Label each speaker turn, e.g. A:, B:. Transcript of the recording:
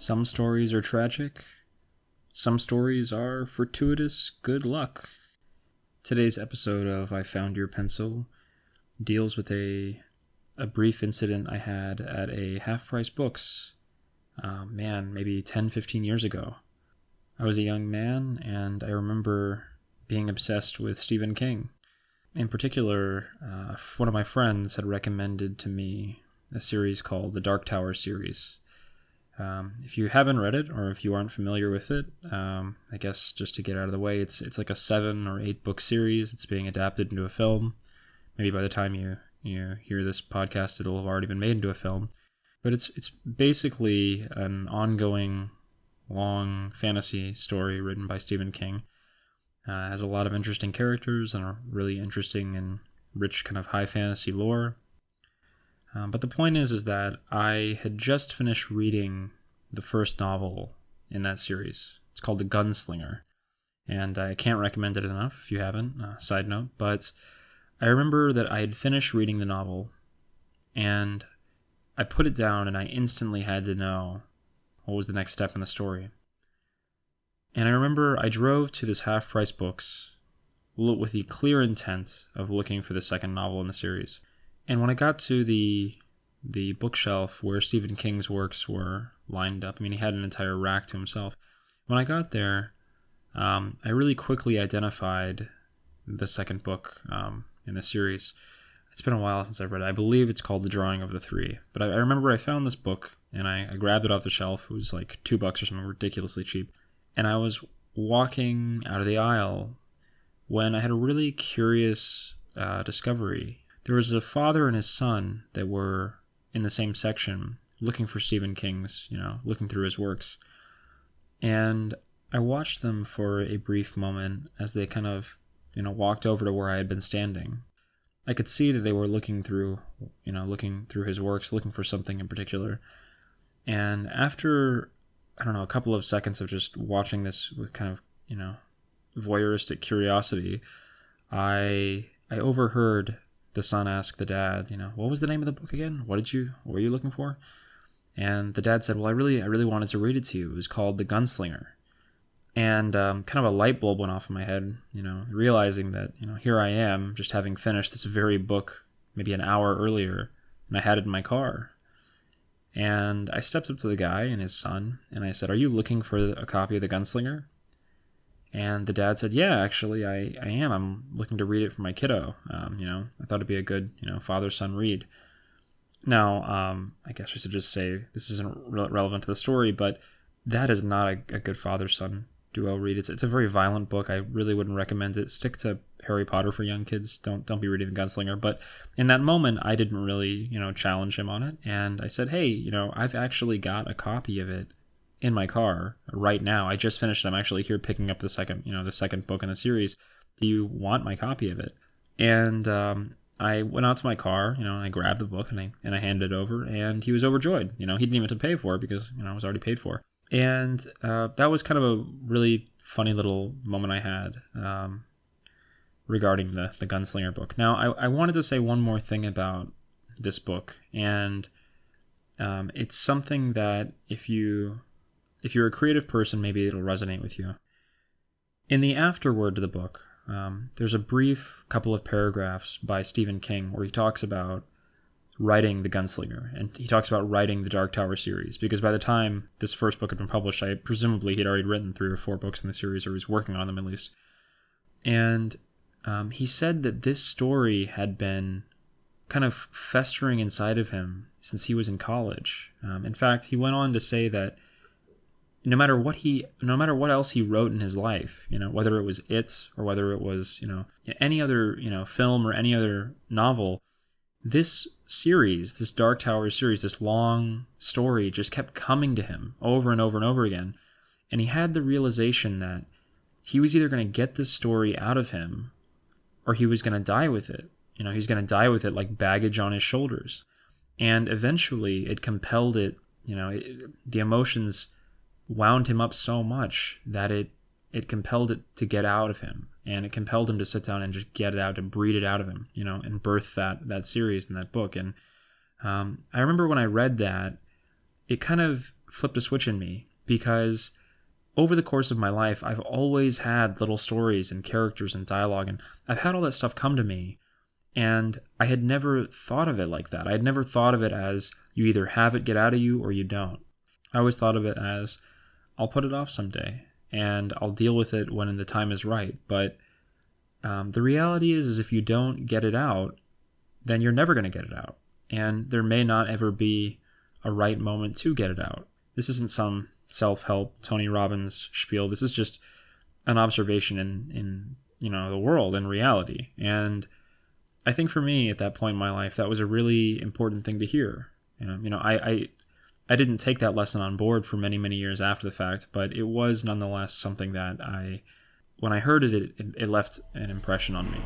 A: Some stories are tragic. Some stories are fortuitous good luck. Today's episode of I Found Your Pencil deals with a brief incident I had at a half-price books. Maybe 10, 15 years ago. I was a young man, and I remember being obsessed with Stephen King. In particular, one of my friends had recommended to me a series called the Dark Tower series. If you haven't read it, or if you aren't familiar with it, I guess just to get out of the way, it's like a 7 or 8 book series. It's being adapted into a film. Maybe by the time you hear this podcast, it'll have already been made into a film. But it's basically an ongoing, long fantasy story written by Stephen King. Has a lot of interesting characters and a really interesting and rich kind of high fantasy lore. But the point is that I had just finished reading the first novel in that series. It's called The Gunslinger, and I can't recommend it enough if you haven't, side note. But I remember that I had finished reading the novel, and I put it down, and I instantly had to know what was the next step in the story. And I remember I drove to this half-price books with the clear intent of looking for the second novel in the series. And when I got to the bookshelf where Stephen King's works were lined up, he had an entire rack to himself. When I got there, I really quickly identified the second book in the series. It's been a while since I've read it. I believe it's called The Drawing of the Three. But I remember I found this book, and I grabbed it off the shelf. It was like $2 or something ridiculously cheap. And I was walking out of the aisle when I had a really curious discovery. There was a father and his son that were in the same section looking for Stephen King's, looking through his works. And I watched them for a brief moment as they kind of, walked over to where I had been standing. I could see that they were looking through his works, looking for something in particular. And after, a couple of seconds of just watching this with kind of, voyeuristic curiosity, I overheard the son asked the dad, what was the name of the book again? What were you looking for? And the dad said, well, I really wanted to read it to you. It was called The Gunslinger. And kind of a light bulb went off in my head, realizing that, here I am just having finished this very book maybe an hour earlier, and I had it in my car. And I stepped up to the guy and his son, and I said, are you looking for a copy of The Gunslinger? And the dad said, yeah, actually, I am. I'm looking to read it for my kiddo. I thought it'd be a good, father-son read. Now, I guess I should just say this isn't relevant to the story, but that is not a good father-son duo read. It's a very violent book. I really wouldn't recommend it. Stick to Harry Potter for young kids. Don't be reading The Gunslinger. But in that moment, I didn't really, challenge him on it. And I said, hey, I've actually got a copy of it in my car right now. I just finished it. I'm actually here picking up the second book in the series. Do you want my copy of it? And I went out to my car, and I grabbed the book and I handed it over, and he was overjoyed. He didn't even have to pay for it because, it was already paid for. And that was kind of a really funny little moment I had regarding the Gunslinger book. Now, I wanted to say one more thing about this book, and it's something that if you're a creative person, maybe it'll resonate with you. In the afterword to the book, there's a brief couple of paragraphs by Stephen King where he talks about writing The Gunslinger, and he talks about writing the Dark Tower series, because by the time this first book had been published, presumably he'd already written 3 or 4 books in the series, or he was working on them at least. And he said that this story had been kind of festering inside of him since he was in college. In fact, he went on to say that no matter what else he wrote in his life, whether it was it or whether it was, any other, film or any other novel, this series, this Dark Tower series, this long story just kept coming to him over and over and over again. And he had the realization that he was either going to get this story out of him or he was going to die with it. He was going to die with it like baggage on his shoulders. And eventually it compelled it, the emotions wound him up so much that it compelled it to get out of him, and it compelled him to sit down and just get it out and breed it out of him, and birth that series and that book. And I remember when I read that, it kind of flipped a switch in me, because over the course of my life, I've always had little stories and characters and dialogue, and I've had all that stuff come to me, and I had never thought of it like that. I had never thought of it as you either have it get out of you or you don't. I always thought of it as I'll put it off someday, and I'll deal with it when the time is right. But the reality is if you don't get it out, then you're never going to get it out. And there may not ever be a right moment to get it out. This isn't some self-help Tony Robbins spiel. This is just an observation in the world, in reality. And I think for me at that point in my life, that was a really important thing to hear. I didn't take that lesson on board for many, many years after the fact, but it was nonetheless something that when I heard it, it left an impression on me.